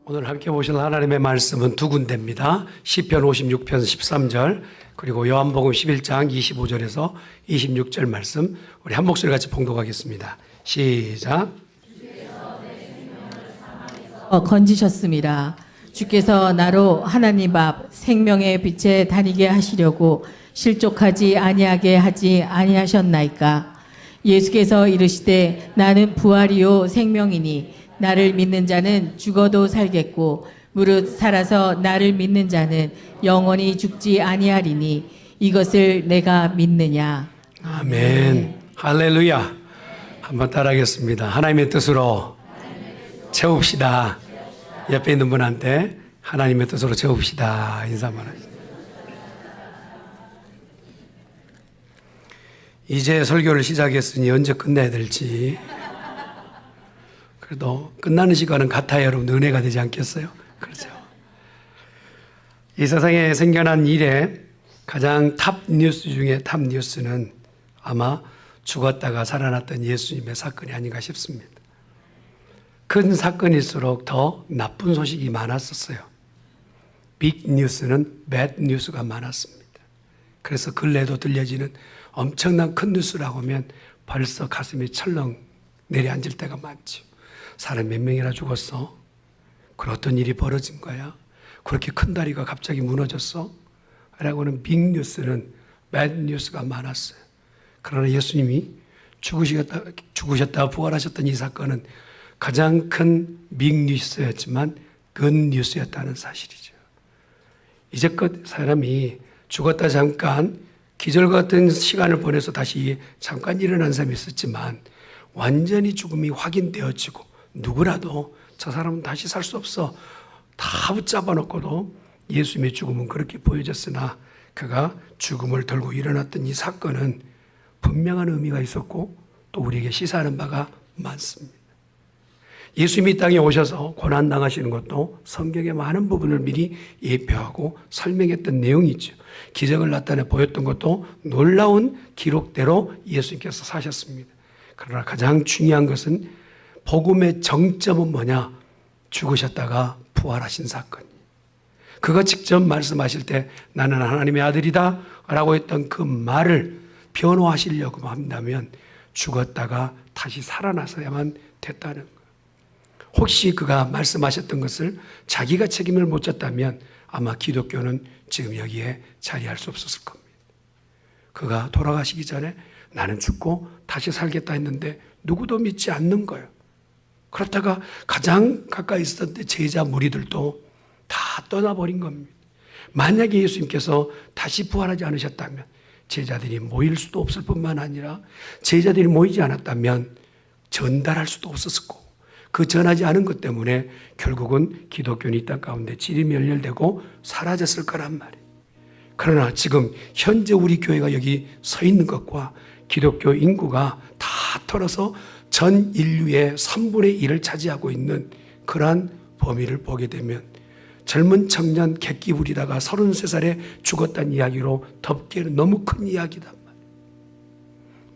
오늘 함께 보실 하나님의 말씀은 두 군데입니다. 시편 56편 13절 그리고 요한복음 11장 25절에서 26절 말씀 우리 한 목소리 같이 봉독하겠습니다. 시작. 건지셨습니다. 주께서 나로 하나님 앞 생명의 빛에 다니게 하시려고 실족하지 아니하게 하지 아니하셨나이까. 예수께서 이르시되 나는 부활이요 생명이니 나를 믿는 자는 죽어도 살겠고 무릇 살아서 나를 믿는 자는 영원히 죽지 아니하리니 이것을 내가 믿느냐. 아멘. 할렐루야. 한번 따라하겠습니다. 하나님의 뜻으로 채웁시다. 옆에 있는 분한테 하나님의 뜻으로 채웁시다. 인사만 하시죠. 이제 설교를 시작했으니 언제 끝내야 될지. 그래도 끝나는 시간은 같아야 여러분 은혜가 되지 않겠어요? 그렇죠. 이 세상에 생겨난 일에 가장 탑 뉴스 중에 탑 뉴스는 아마 죽었다가 살아났던 예수님의 사건이 아닌가 싶습니다. 큰 사건일수록 더 나쁜 소식이 많았었어요. 빅 뉴스는 배드 뉴스가 많았습니다. 그래서 근래에도 들려지는 엄청난 큰 뉴스라고 하면 벌써 가슴이 철렁 내려앉을 때가 많죠. 사람 몇 명이나 죽었어? 그런 어떤 일이 벌어진 거야? 그렇게 큰 다리가 갑자기 무너졌어? 라고는 빅 뉴스는 배드 뉴스가 많았어요. 그러나 예수님이 죽으셨다 부활하셨던 이 사건은 가장 큰 빅 뉴스였지만 굿 뉴스였다는 사실이죠. 이제껏 사람이 죽었다 잠깐 기절 같은 시간을 보내서 다시 잠깐 일어난 사람이 있었지만 완전히 죽음이 확인되어지고 누구라도 저 사람은 다시 살 수 없어 다 붙잡아 놓고도 예수님의 죽음은 그렇게 보여졌으나 그가 죽음을 덜고 일어났던 이 사건은 분명한 의미가 있었고 또 우리에게 시사하는 바가 많습니다. 예수님이 이 땅에 오셔서 고난당하시는 것도 성경의 많은 부분을 미리 예표하고 설명했던 내용이죠. 기적을 나타내 보였던 것도 놀라운 기록대로 예수님께서 사셨습니다. 그러나 가장 중요한 것은 복음의 정점은 뭐냐? 죽으셨다가 부활하신 사건. 그가 직접 말씀하실 때 나는 하나님의 아들이다 라고 했던 그 말을 변호하시려고 한다면 죽었다가 다시 살아나서야만 됐다는 거예요. 혹시 그가 말씀하셨던 것을 자기가 책임을 못 졌다면 아마 기독교는 지금 여기에 자리할 수 없었을 겁니다. 그가 돌아가시기 전에 나는 죽고 다시 살겠다 했는데 누구도 믿지 않는 거예요. 그렇다가 가장 가까이 있었던 제자 무리들도 다 떠나버린 겁니다. 만약에 예수님께서 다시 부활하지 않으셨다면 제자들이 모일 수도 없을 뿐만 아니라 제자들이 모이지 않았다면 전달할 수도 없었을 거고 그 전하지 않은 것 때문에 결국은 기독교는 이 땅 가운데 지리멸렬되고 사라졌을 거란 말이에요. 그러나 지금 현재 우리 교회가 여기 서 있는 것과 기독교 인구가 다 털어서 전 인류의 3분의 1을 차지하고 있는 그러한 범위를 보게 되면 젊은 청년 객기 부리다가 33살에 죽었다는 이야기로 덮기에는 너무 큰 이야기단 말이에요.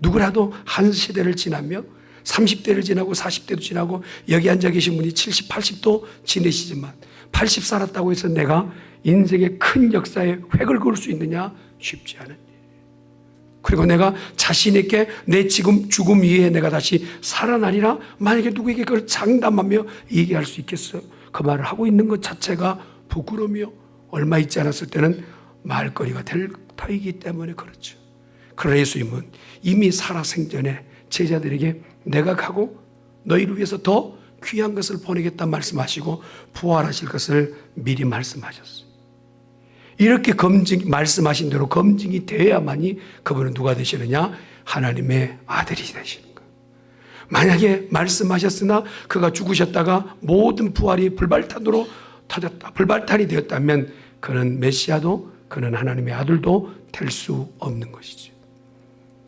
누구라도 한 시대를 지나며 30대를 지나고 40대도 지나고 여기 앉아 계신 분이 70, 80도 지내시지만 80 살았다고 해서 내가 인생의 큰 역사에 획을 그을 수 있느냐? 쉽지 않은 일. 그리고 내가 자신 있게 내 지금 죽음 이후에 내가 다시 살아나리라 만약에 누구에게 그걸 장담하며 얘기할 수 있겠어요? 그 말을 하고 있는 것 자체가 부끄러우며 얼마 있지 않았을 때는 말거리가 될 터이기 때문에 그렇죠. 그러나 예수님은 이미 살아생전에 제자들에게 내가 가고 너희를 위해서 더 귀한 것을 보내겠다 말씀하시고 부활하실 것을 미리 말씀하셨어요. 이렇게 말씀하신 대로 검증이 되어야만이 그분은 누가 되시느냐? 하나님의 아들이 되시는 거예요. 만약에 말씀하셨으나 그가 죽으셨다가 모든 부활이 불발탄으로 터졌다. 불발탄이 되었다면 그는 메시아도 그는 하나님의 아들도 될 수 없는 것이죠.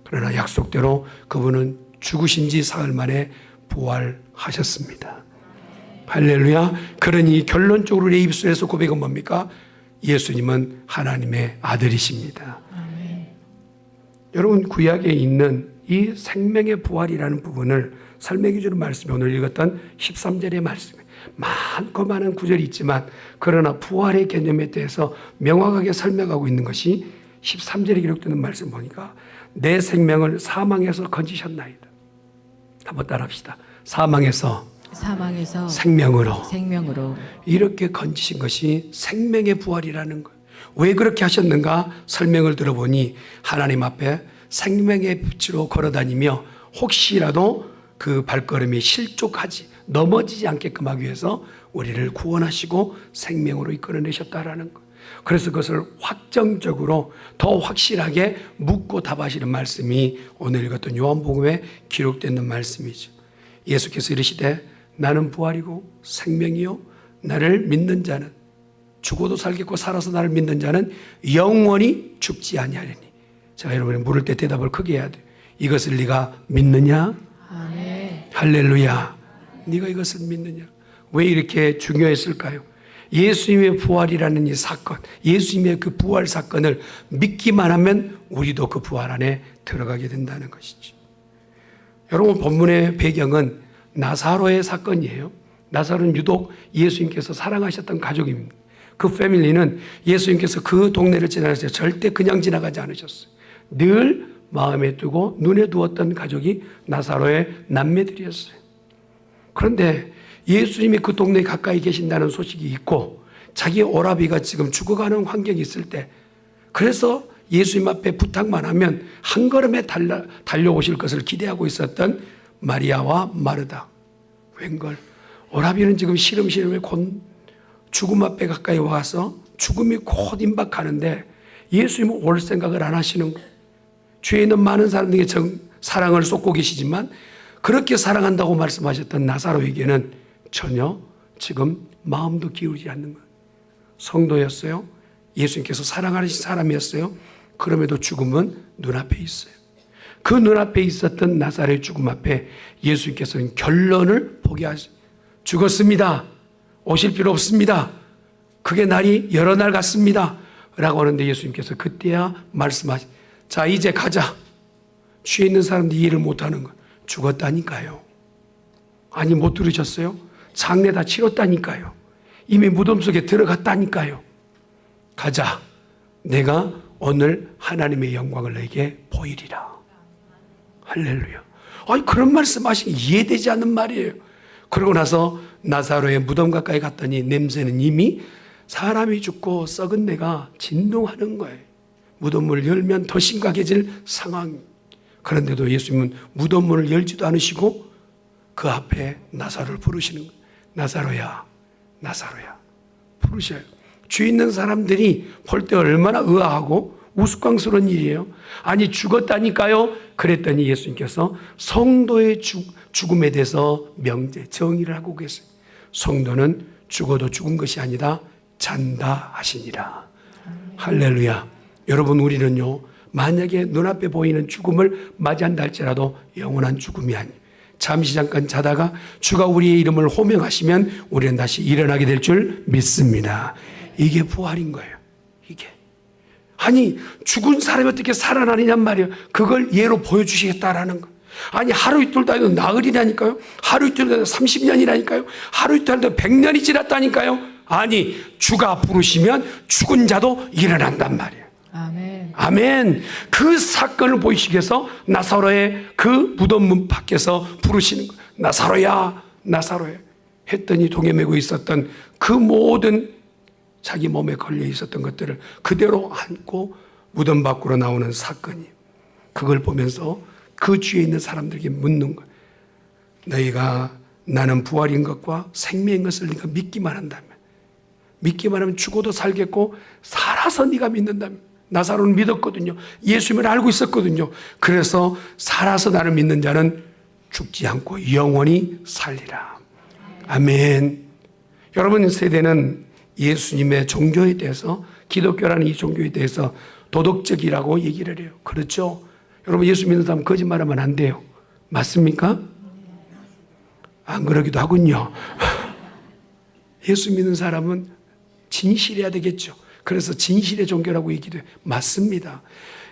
그러나 약속대로 그분은 죽으신 지 사흘 만에 부활하셨습니다. 할렐루야. 그러니 결론적으로 내 입술에서 고백은 뭡니까? 예수님은 하나님의 아들이십니다. 아멘. 여러분 구약에 있는 이 생명의 부활이라는 부분을 설명해 주는 말씀이 오늘 읽었던 13절의 말씀이에요. 많고 많은 구절이 있지만 그러나 부활의 개념에 대해서 명확하게 설명하고 있는 것이 13절에 기록되는 말씀 보니까 내 생명을 사망에서 건지셨나이다. 한번 따라합시다. 사망에서 생명으로 이렇게 건지신 것이 생명의 부활이라는 거예요. 왜 그렇게 하셨는가 설명을 들어보니 하나님 앞에 생명의 빛으로 걸어다니며 혹시라도 그 발걸음이 실족하지 넘어지지 않게끔 하기 위해서 우리를 구원하시고 생명으로 이끌어내셨다라는 것. 그래서 그것을 확정적으로 더 확실하게 묻고 답하시는 말씀이 오늘 읽었던 요한복음에 기록되는 말씀이죠. 예수께서 이르시되 나는 부활이고 생명이요 나를 믿는 자는 죽어도 살겠고 살아서 나를 믿는 자는 영원히 죽지 아니하리니. 제가 여러분이 물을 때 대답을 크게 해야 돼요. 이것을 네가 믿느냐? 아멘. 할렐루야. 네가 이것을 믿느냐? 왜 이렇게 중요했을까요? 예수님의 부활이라는 이 사건, 예수님의 그 부활 사건을 믿기만 하면 우리도 그 부활 안에 들어가게 된다는 것이죠. 여러분 본문의 배경은 나사로의 사건이에요. 나사로는 유독 예수님께서 사랑하셨던 가족입니다. 그 패밀리는 예수님께서 그 동네를 지나가실 때 절대 그냥 지나가지 않으셨어요. 늘 마음에 두고 눈에 두었던 가족이 나사로의 남매들이었어요. 그런데 예수님이 그 동네에 가까이 계신다는 소식이 있고 자기 오라비가 지금 죽어가는 환경이 있을 때 그래서 예수님 앞에 부탁만 하면 한 걸음에 달려오실 것을 기대하고 있었던 마리아와 마르다. 웬걸 오라비는 지금 시름시름에 곧 죽음 앞에 가까이 와서 죽음이 곧 임박하는데 예수님은 올 생각을 안 하시는 거예요. 주위에 있는 많은 사람들에게 사랑을 쏟고 계시지만 그렇게 사랑한다고 말씀하셨던 나사로에게는 전혀 지금 마음도 기울이지 않는 거예요. 성도였어요. 예수님께서 사랑하신 사람이었어요. 그럼에도 죽음은 눈앞에 있어요. 그 눈앞에 있었던 나사로의 죽음 앞에 예수님께서는 결론을 보게 하셨어요. 죽었습니다. 오실 필요 없습니다. 그게 날이 여러 날 같습니다. 라고 하는데 예수님께서 그때야 말씀하시 자 이제 가자. 뒤에 있는 사람들이 이해를 못하는 거 죽었다니까요. 아니 못 들으셨어요? 장례 다 치렀다니까요. 이미 무덤 속에 들어갔다니까요. 가자. 내가 오늘 하나님의 영광을 너에게 보이리라. 할렐루야. 아니 그런 말씀하시기 이해되지 않는 말이에요. 그러고 나서 나사로의 무덤 가까이 갔더니 냄새는 이미 사람이 죽고 썩은 내가 진동하는 거예요. 무덤문을 열면 더 심각해질 상황. 그런데도 예수님은 무덤문을 열지도 않으시고 그 앞에 나사로를 부르시는 거예요. 나사로야, 나사로야. 부르셔요. 주위 있는 사람들이 볼 때 얼마나 의아하고 우스꽝스러운 일이에요. 아니 죽었다니까요. 그랬더니 예수님께서 성도의 죽음에 대해서 명제, 정의를 하고 계세요. 성도는 죽어도 죽은 것이 아니다. 잔다 하시니라. 할렐루야. 여러분 우리는요. 만약에 눈앞에 보이는 죽음을 맞이한다 할지라도 영원한 죽음이 아니에요. 잠시 잠깐 자다가 주가 우리의 이름을 호명하시면 우리는 다시 일어나게 될 줄 믿습니다. 이게 부활인 거예요. 이게. 아니 죽은 사람이 어떻게 살아나느냔 말이에요. 그걸 예로 보여주시겠다라는 거. 아니 하루 이틀도 아니고 나흘이라니까요. 하루 이틀도 아니고 30년이라니까요. 하루 이틀도 아니고 100년이 지났다니까요. 아니 주가 부르시면 죽은 자도 일어난단 말이에요. 아멘. 아멘. 그 사건을 보이시기 위해서 나사로의 그 무덤문 밖에서 부르시는 거예요. 나사로야, 나사로야 했더니 동에 메고 있었던 그 모든 자기 몸에 걸려 있었던 것들을 그대로 안고 무덤 밖으로 나오는 사건이. 그걸 보면서 그 주위에 있는 사람들에게 묻는 거예요. 너희가 나는 부활인 것과 생명인 것을 네가 믿기만 한다면, 믿기만 하면 죽어도 살겠고 살아서 네가 믿는다면. 나사로는 믿었거든요. 예수님을 알고 있었거든요. 그래서 살아서 나를 믿는 자는 죽지 않고 영원히 살리라. 아멘. 여러분 세대는 예수님의 종교에 대해서, 기독교라는 이 종교에 대해서 도덕적이라고 얘기를 해요. 그렇죠? 여러분 예수 믿는 사람 거짓말하면 안 돼요. 맞습니까? 안 그러기도 하군요. 예수 믿는 사람은 진실해야 되겠죠. 그래서 진실의 종교라고 얘기도 해요. 맞습니다.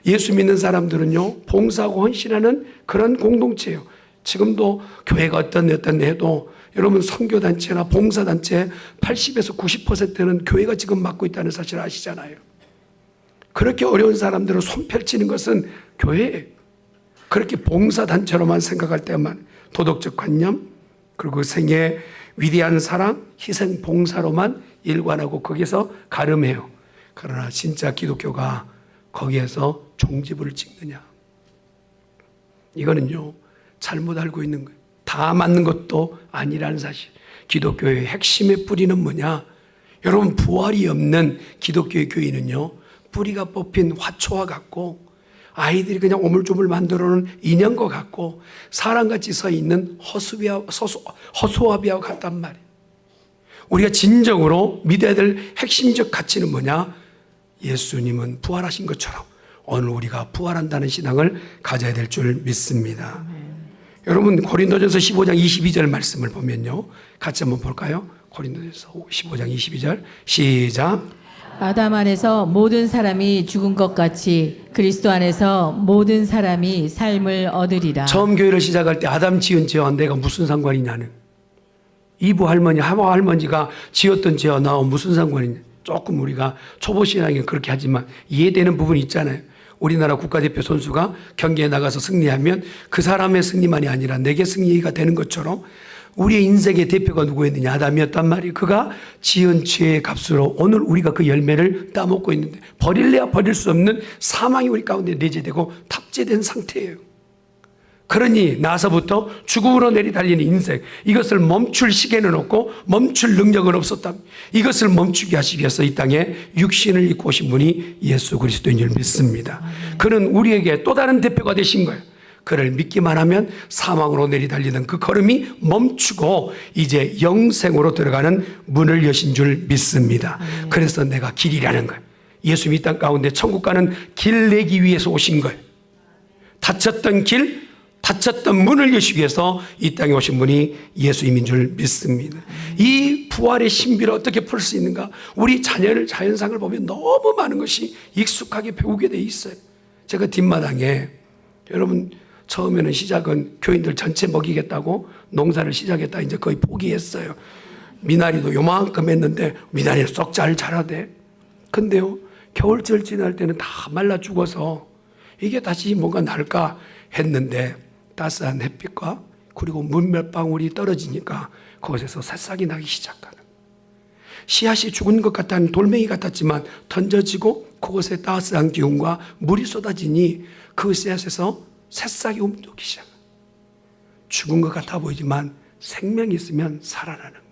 예수 믿는 사람들은요, 봉사하고 헌신하는 그런 공동체예요. 지금도 교회가 어떤 해도 여러분 선교단체나 봉사단체 80에서 90%는 교회가 지금 맡고 있다는 사실 아시잖아요. 그렇게 어려운 사람들을 손 펼치는 것은 교회예요. 그렇게 봉사단체로만 생각할 때만 도덕적 관념 그리고 생애의 위대한 사랑, 희생, 봉사로만 일관하고 거기서 가름해요. 그러나 진짜 기독교가 거기에서 종지부를 찍느냐. 이거는요 잘못 알고 있는 거예요. 다 맞는 것도 아니라는 사실. 기독교의 핵심의 뿌리는 뭐냐? 여러분 부활이 없는 기독교의 교인은요 뿌리가 뽑힌 화초와 같고 아이들이 그냥 오물조물 만들어놓은 인형과 같고 사람같이 서 있는 허수아비와 같단 말이에요. 우리가 진정으로 믿어야 될 핵심적 가치는 뭐냐? 예수님은 부활하신 것처럼 오늘 우리가 부활한다는 신앙을 가져야 될 줄 믿습니다. 여러분 고린도전서 15장 22절 말씀을 보면요 같이 한번 볼까요? 고린도전서 15장 22절 시작. 아담 안에서 모든 사람이 죽은 것 같이 그리스도 안에서 모든 사람이 삶을 얻으리라. 처음 교회를 시작할 때 아담 지은 죄와 내가 무슨 상관이냐는, 이브 할머니 하와 할머니가 지었던 죄와 나와 무슨 상관이냐. 조금 우리가 초보 신앙에 그렇게 하지만 이해되는 부분이 있잖아요. 우리나라 국가대표 선수가 경기에 나가서 승리하면 그 사람의 승리만이 아니라 내게 승리가 되는 것처럼 우리의 인생의 대표가 누구였느냐? 아담이었단 말이에요. 그가 지은 죄의 값으로 오늘 우리가 그 열매를 따먹고 있는데 버릴래야 버릴 수 없는 사망이 우리 가운데 내재되고 탑재된 상태예요. 그러니 나서부터 죽음으로 내리달리는 인생, 이것을 멈출 시계는 없고 멈출 능력은 없었다. 이것을 멈추게 하시기 위해서 이 땅에 육신을 입고 오신 분이 예수 그리스도인 줄 믿습니다. 그는 우리에게 또 다른 대표가 되신 거예요. 그를 믿기만 하면 사망으로 내리달리는 그 걸음이 멈추고 이제 영생으로 들어가는 문을 여신 줄 믿습니다. 그래서 내가 길이라는 거예요. 예수님이 이 땅 가운데 천국 가는 길 내기 위해서 오신 거예요. 닫혔던 길, 닫혔던 문을 여시기 위해서 이 땅에 오신 분이 예수님인 줄 믿습니다. 이 부활의 신비를 어떻게 풀 수 있는가? 우리 자녀를 자연상을 보면 너무 많은 것이 익숙하게 배우게 돼 있어요. 제가 뒷마당에 여러분 처음에는 시작은 교인들 전체 먹이겠다고 농사를 시작했다 이제 거의 포기했어요. 미나리도 요만큼 했는데 미나리는 쏙 잘 자라대. 근데요 겨울철 지날 때는 다 말라 죽어서 이게 다시 뭔가 날까 했는데 따스한 햇빛과 그리고 물 몇 방울이 떨어지니까 그곳에서 새싹이 나기 시작하는, 씨앗이 죽은 것 같다는 돌멩이 같았지만 던져지고 그곳에 따스한 기운과 물이 쏟아지니 그 씨앗에서 새싹이 움직이기 시작합니다. 죽은 것 같아 보이지만 생명이 있으면 살아나는 것.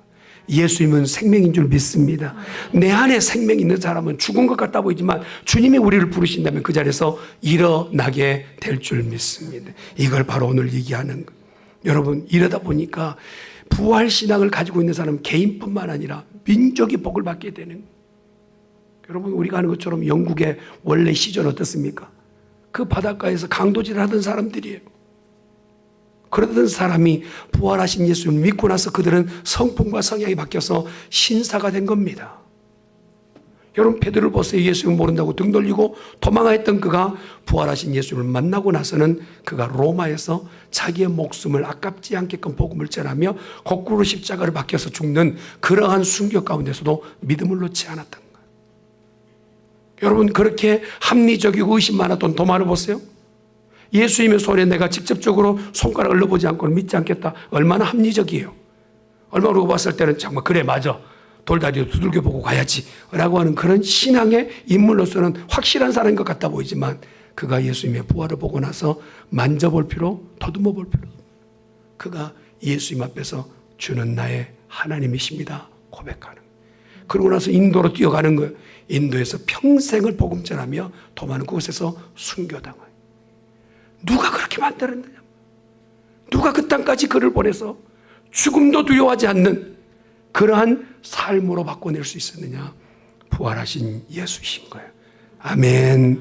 예수님은 생명인 줄 믿습니다. 내 안에 생명이 있는 사람은 죽은 것 같아 보이지만 주님이 우리를 부르신다면 그 자리에서 일어나게 될 줄 믿습니다. 이걸 바로 오늘 얘기하는 것. 여러분 이러다 보니까 부활신앙을 가지고 있는 사람은 개인뿐만 아니라 민족이 복을 받게 되는 거예요. 여러분 우리가 아는 것처럼 영국의 원래 시절 어떻습니까? 그 바닷가에서 강도질을 하던 사람들이에요. 그러던 사람이 부활하신 예수를 믿고 나서 그들은 성품과 성향이 바뀌어서 신사가 된 겁니다. 여러분 베드로를 보세요. 예수를 모른다고 등 돌리고 도망했던 그가 부활하신 예수를 만나고 나서는 그가 로마에서 자기의 목숨을 아깝지 않게끔 복음을 전하며 거꾸로 십자가를 박혀서 죽는 그러한 순교 가운데서도 믿음을 놓지 않았던 거예요. 여러분 그렇게 합리적이고 의심 많았던 도마를 보세요. 예수님의 손에 내가 직접적으로 손가락을 넣어보지 않고는 믿지 않겠다. 얼마나 합리적이에요. 얼마나 우리가 봤을 때는 정말 그래 맞아. 돌다리도 두들겨 보고 가야지 라고 하는 그런 신앙의 인물로서는 확실한 사람인 것 같아 보이지만 그가 예수님의 부활을 보고 나서 만져볼 필요, 더듬어 볼 필요, 그가 예수님 앞에서 주는 나의 하나님이십니다 고백하는, 그러고 나서 인도로 뛰어가는 거예요. 인도에서 평생을 복음 전하며 도마는 그곳에서 순교당해요. 누가 그렇게 만들었느냐? 누가 그 땅까지 그를 보내서 죽음도 두려워하지 않는 그러한 삶으로 바꿔낼 수 있었느냐? 부활하신 예수이신 거예요. 아멘.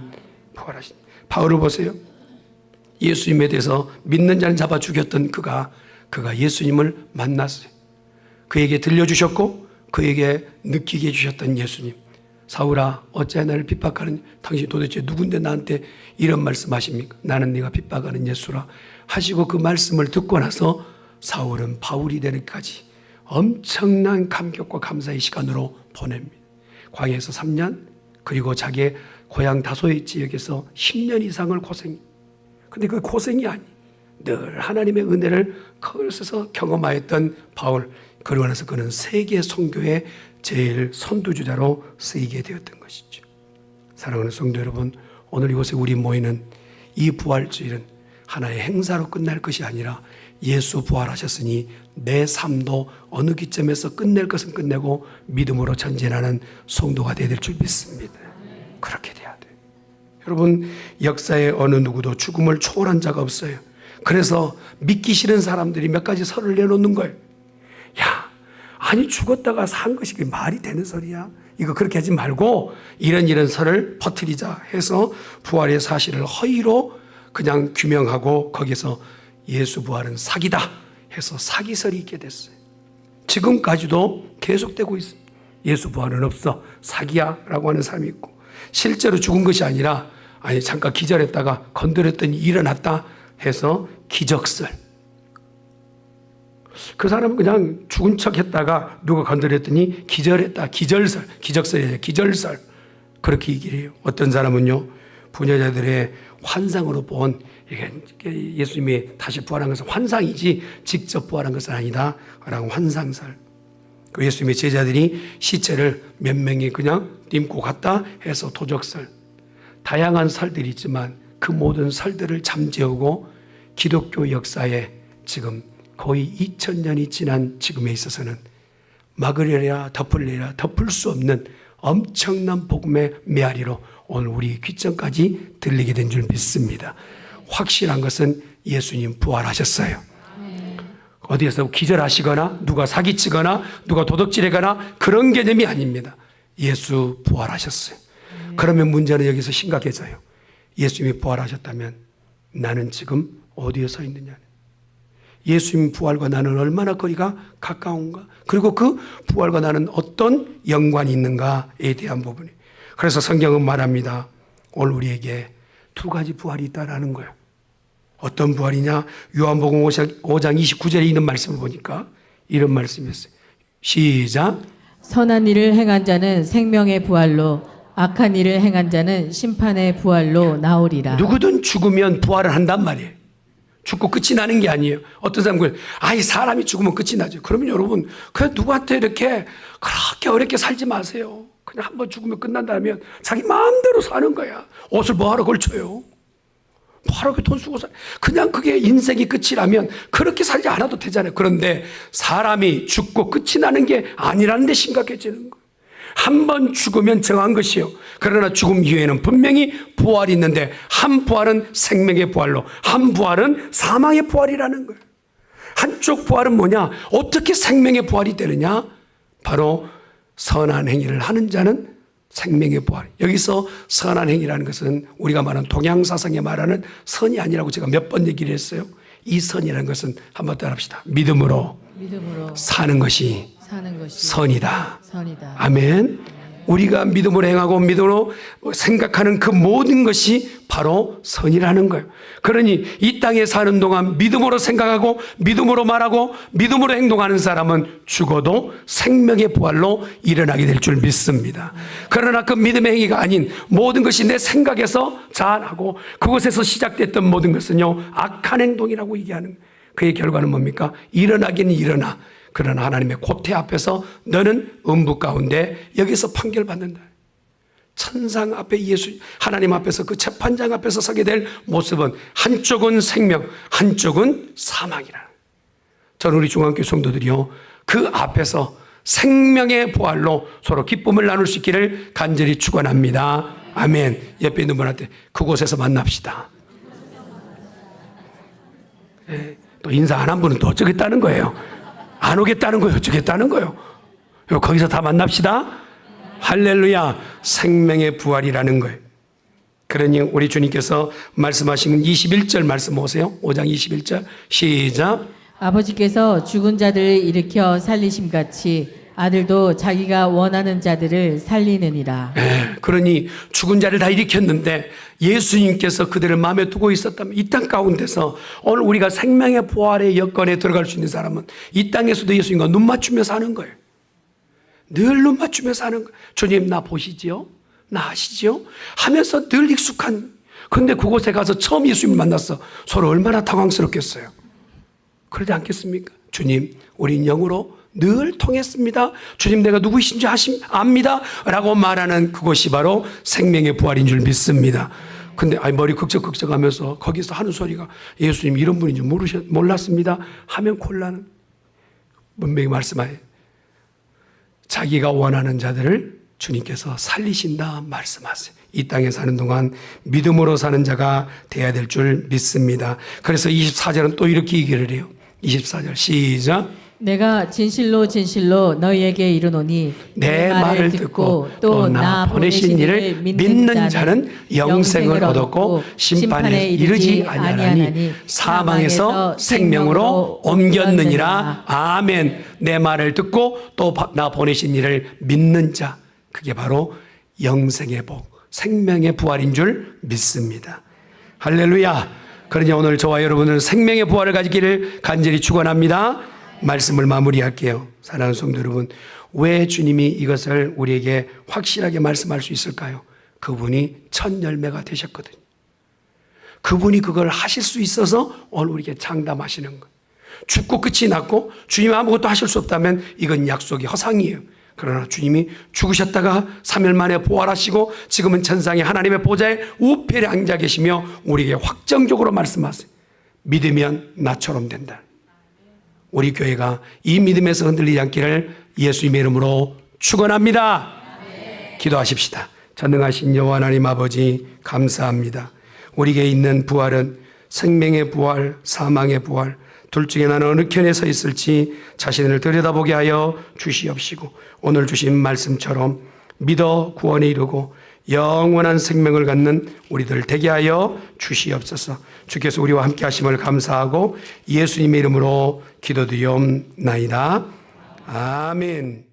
부활하신 바울을 보세요. 예수님에 대해서 믿는 자는 잡아 죽였던 그가 예수님을 만났어요. 그에게 들려주셨고 그에게 느끼게 해주셨던 예수님. 사울아 어찌 나를 핍박하는 당신 도대체 누군데 나한테 이런 말씀하십니까? 나는 네가 핍박하는 예수라. 하시고 그 말씀을 듣고 나서 사울은 바울이 되기까지 엄청난 감격과 감사의 시간으로 보냅니다. 광야에서 3년, 그리고 자기의 고향 다소의 지역에서 10년 이상을 고생. 근데 그 고생이 아니, 늘 하나님의 은혜를 거기서 경험하였던 바울. 그러고 나서 그는 세계 선교의 제일 선두주자로 쓰이게 되었던 것이죠. 사랑하는 성도 여러분, 오늘 이곳에 우리 모이는 이 부활주일은 하나의 행사로 끝날 것이 아니라 예수 부활하셨으니 내 삶도 어느 기점에서 끝낼 것은 끝내고 믿음으로 전진하는 성도가 되어야 될 줄 믿습니다. 그렇게 돼야 돼요. 여러분, 역사에 어느 누구도 죽음을 초월한 자가 없어요. 그래서 믿기 싫은 사람들이 몇 가지 설을 내놓는 거예요. 야, 아니 죽었다가 산 것이 그게 말이 되는 소리야? 이거 그렇게 하지 말고 이런 설을 퍼뜨리자 해서 부활의 사실을 허위로 그냥 규명하고 거기서 예수 부활은 사기다 해서 사기설이 있게 됐어요. 지금까지도 계속되고 있습니다. 예수 부활은 없어, 사기야 라고 하는 사람이 있고, 실제로 죽은 것이 아니라 아니 잠깐 기절했다가 건드렸더니 일어났다 해서 기적설. 그 사람은 그냥 죽은 척 했다가 누가 건드렸더니 기절했다. 기절설. 기적설이에요. 기절설. 그렇게 얘기를 해요. 어떤 사람은요, 부녀자들의 환상으로 본 이게 예수님이 다시 부활한 것은 환상이지 직접 부활한 것은 아니다 라고 환상설. 그 예수님의 제자들이 시체를 몇 명이 그냥 림고 갔다 해서 도적설. 다양한 설들이 있지만 그 모든 설들을 잠재우고 기독교 역사에 지금 거의 2000년이 지난 지금에 있어서는 막으려야 덮으려야 덮을 수 없는 엄청난 복음의 메아리로 오늘 우리 귀전까지 들리게 된 줄 믿습니다. 확실한 것은 예수님 부활하셨어요. 어디에서 기절하시거나 누가 사기치거나 누가 도둑질하거나 그런 개념이 아닙니다. 예수 부활하셨어요. 그러면 문제는 여기서 심각해져요. 예수님이 부활하셨다면 나는 지금 어디에 서 있느냐. 예수님 부활과 나는 얼마나 거리가 가까운가, 그리고 그 부활과 나는 어떤 연관이 있는가에 대한 부분이. 그래서 성경은 말합니다. 오늘 우리에게 두 가지 부활이 있다라는 거예요. 어떤 부활이냐? 요한복음 5장 29절에 있는 말씀을 보니까 이런 말씀이었어요. 시작. 선한 일을 행한 자는 생명의 부활로, 악한 일을 행한 자는 심판의 부활로 나오리라. 누구든 죽으면 부활을 한단 말이에요. 죽고 끝이 나는 게 아니에요. 어떤 사람은 아이 사람이 죽으면 끝이 나죠. 그러면 여러분 그냥 누구한테 이렇게 그렇게 어렵게 살지 마세요. 그냥 한번 죽으면 끝난다면 자기 마음대로 사는 거야. 옷을 뭐하러 걸쳐요? 뭐하러 돈 쓰고 사? 그냥 그게 인생이 끝이라면 그렇게 살지 않아도 되잖아요. 그런데 사람이 죽고 끝이 나는 게 아니라는 데 심각해지는 거예요. 한 번 죽으면 정한 것이요. 그러나 죽음 이후에는 분명히 부활이 있는데 한 부활은 생명의 부활로, 한 부활은 사망의 부활이라는 거예요. 한쪽 부활은 뭐냐? 어떻게 생명의 부활이 되느냐? 바로 선한 행위를 하는 자는 생명의 부활. 여기서 선한 행위라는 것은 우리가 말하는 동양사상에 말하는 선이 아니라고 제가 몇 번 얘기를 했어요. 이 선이라는 것은 한번 따라합시다. 믿음으로 사는 것이 선이다. 아멘. 우리가 믿음으로 행하고 믿음으로 생각하는 그 모든 것이 바로 선이라는 거예요. 그러니 이 땅에 사는 동안 믿음으로 생각하고 믿음으로 말하고 믿음으로 행동하는 사람은 죽어도 생명의 부활로 일어나게 될 줄 믿습니다. 그러나 그 믿음의 행위가 아닌 모든 것이 내 생각에서 자아나고 그곳에서 시작됐던 모든 것은요, 악한 행동이라고 얘기하는 거예요. 그의 결과는 뭡니까? 일어나기는 일어나. 그러나 하나님의 고태 앞에서 너는 음부 가운데 여기서 판결받는다. 천상 앞에 하나님 앞에서 그 재판장 앞에서 서게 될 모습은 한쪽은 생명, 한쪽은 사망이라. 저는 우리 중앙교회 성도들이요, 그 앞에서 생명의 부활로 서로 기쁨을 나눌 수 있기를 간절히 축원합니다. 아멘. 옆에 있는 분한테 그곳에서 만납시다. 예, 또 인사 안 한 분은 또 어쩌겠다는 거예요. 안 오겠다는 거예요. 어쩌겠다는 거예요. 거기서 다 만납시다. 할렐루야. 생명의 부활이라는 거예요. 그러니 우리 주님께서 말씀하신 21절 말씀 보세요. 5장 21절 시작. 아버지께서 죽은 자들을 일으켜 살리심같이 아들도 자기가 원하는 자들을 살리느니라. 그러니 죽은 자를 다 일으켰는데 예수님께서 그들을 마음에 두고 있었다면 이 땅 가운데서 오늘 우리가 생명의 부활의 여건에 들어갈 수 있는 사람은 이 땅에서도 예수님과 눈 맞추며 사는 거예요. 늘 눈 맞추며 사는 거예요. 주님 나 보시지요? 나 아시지요? 하면서 늘 익숙한. 그런데 그곳에 가서 처음 예수님을 만났어. 서로 얼마나 당황스럽겠어요. 그러지 않겠습니까? 주님 우린 영으로 늘 통했습니다. 주님 내가 누구이신지 압니다 라고 말하는 그것이 바로 생명의 부활인 줄 믿습니다. 근데 머리 극적극적하면서 거기서 하는 소리가 예수님 이런 분인지 몰랐습니다 하면 곤란은. 분명히 말씀하여 자기가 원하는 자들을 주님께서 살리신다 말씀하세요. 이 땅에 사는 동안 믿음으로 사는 자가 돼야 될 줄 믿습니다. 그래서 24절은 또 이렇게 얘기를 해요. 24절 시작. 내가 진실로 진실로 너희에게 이르노니 내 말을 듣고 또 나 보내신 이를 믿는 자는 영생을 얻었고 심판에 이르지 아니하나니 사망에서 생명으로 옮겼느니라. 아멘. 내 말을 듣고 또 나 보내신 이를 믿는 자, 그게 바로 영생의 복, 생명의 부활인 줄 믿습니다. 할렐루야. 그러니 오늘 저와 여러분은 생명의 부활을 가지기를 간절히 축원합니다. 말씀을 마무리할게요. 사랑하는 성도 여러분, 왜 주님이 이것을 우리에게 확실하게 말씀할 수 있을까요? 그분이 첫 열매가 되셨거든요. 그분이 그걸 하실 수 있어서 오늘 우리에게 장담하시는 거예요. 죽고 끝이 났고 주님이 아무것도 하실 수 없다면 이건 약속이 허상이에요. 그러나 주님이 죽으셨다가 3일 만에 부활하시고 지금은 천상의 하나님의 보좌에 우편에 앉아 계시며 우리에게 확정적으로 말씀하세요. 믿으면 나처럼 된다. 우리 교회가 이 믿음에서 흔들리지 않기를 예수님의 이름으로 축원합니다. 기도하십시다. 전능하신 여호와 하나님 아버지 감사합니다. 우리에게 있는 부활은 생명의 부활, 사망의 부활, 둘 중에 나는 어느 편에 서 있을지 자신을 들여다보게 하여 주시옵시고 오늘 주신 말씀처럼 믿어 구원에 이르고 영원한 생명을 갖는 우리들 되게 하여 주시옵소서. 주께서 우리와 함께 하심을 감사하고 예수님의 이름으로 기도드리옵나이다. 아멘.